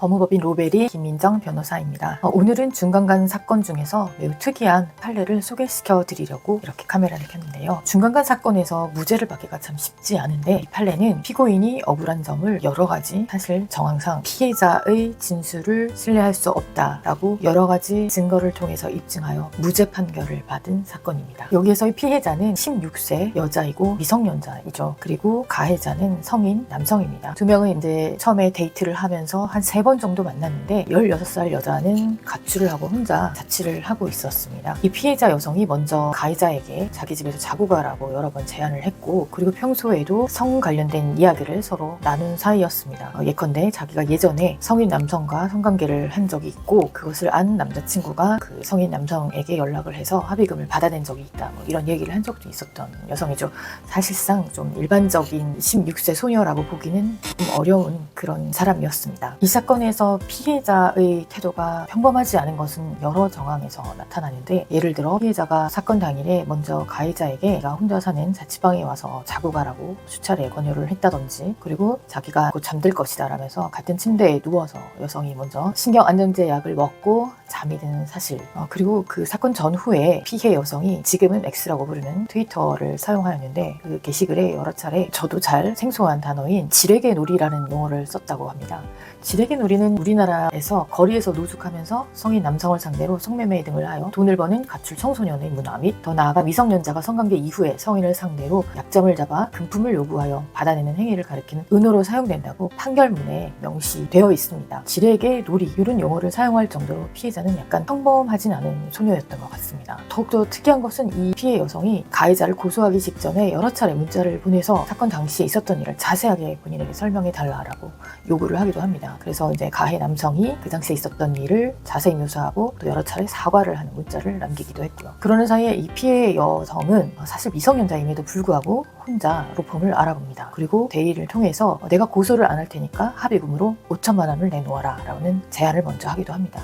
법무법인 로베리 김민정 변호사입니다. 오늘은 중간간 사건 중에서 매우 특이한 판례를 소개시켜 드리려고 이렇게 카메라를 켰는데요. 중간간 사건에서 무죄를 받기가 참 쉽지 않은데 이 판례는 피고인이 억울한 점을 여러 가지 사실 정황상 피해자의 진술을 신뢰할 수 없다라고 여러 가지 증거를 통해서 입증하여 무죄 판결을 받은 사건입니다. 여기에서의 피해자는 16세 여자이고 미성년자이죠. 그리고 가해자는 성인 남성입니다. 두 명은 이제 처음에 데이트를 하면서 한 3번 정도 만났는데 16살 여자는 가출을 하고 혼자 자취를 하고 있었습니다. 이 피해자 여성이 먼저 가해자에게 자기 집에서 자고 가라고 여러 번 제안을 했고, 그리고 평소에도 성 관련된 이야기를 서로 나눈 사이였습니다. 예컨대 자기가 예전에 성인 남성과 성관계를 한 적이 있고 그것을 안 남자친구가 그 성인 남성에게 연락을 해서 합의금을 받아낸 적이 있다, 이런 얘기를 한 적도 있었던 여성이죠. 사실상 좀 일반적인 16세 소녀라고 보기는 조금 어려운 그런 사람이었습니다. 이 사건에서 피해자의 태도가 평범하지 않은 것은 여러 정황에서 나타나는데, 예를 들어 피해자가 사건 당일에 먼저 가해자에게 내가 혼자 사는 자취방에 와서 자고 가라고 수차례 권유를 했다든지, 그리고 자기가 곧 잠들 것이다 라면서 같은 침대에 누워서 여성이 먼저 신경안정제 약을 먹고 잠이 드는 사실, 그리고 그 사건 전후에 피해 여성이 지금은 X라고 부르는 트위터를 사용하였는데, 그 게시글에 여러 차례 저도 잘 생소한 단어인 지레게 놀이라는 용어를 썼다고 합니다. 지레게 놀이는 우리나라에서 거리에서 노숙하면서 성인 남성을 상대로 성매매 등을 하여 돈을 버는 가출 청소년의 문화, 및 더 나아가 미성년자가 성관계 이후에 성인을 상대로 약점을 잡아 금품을 요구하여 받아내는 행위를 가리키는 은어로 사용된다고 판결문에 명시되어 있습니다. 지레게 놀이 이런 용어를 사용할 정도로 피해자는 약간 평범하진 않은 소녀였던 것 같습니다. 더욱더 특이한 것은 이 피해 여성이 가해자를 고소하기 직전에 여러 차례 문자를 보내서 사건 당시에 있었던 일을 자세하게 본인에게 설명해 달라고 요구를 하기도 합니다. 그래서 이제 가해 남성이 그 당시에 있었던 일을 자세히 묘사하고 또 여러 차례 사과를 하는 문자를 남기기도 했고요. 그러는 사이에 이 피해 여성은 사실 미성년자임에도 불구하고 혼자 로펌을 알아봅니다. 그리고 대의를 통해서 내가 고소를 안 할 테니까 합의금으로 5천만 원을 내놓아라 라는 제안을 먼저 하기도 합니다.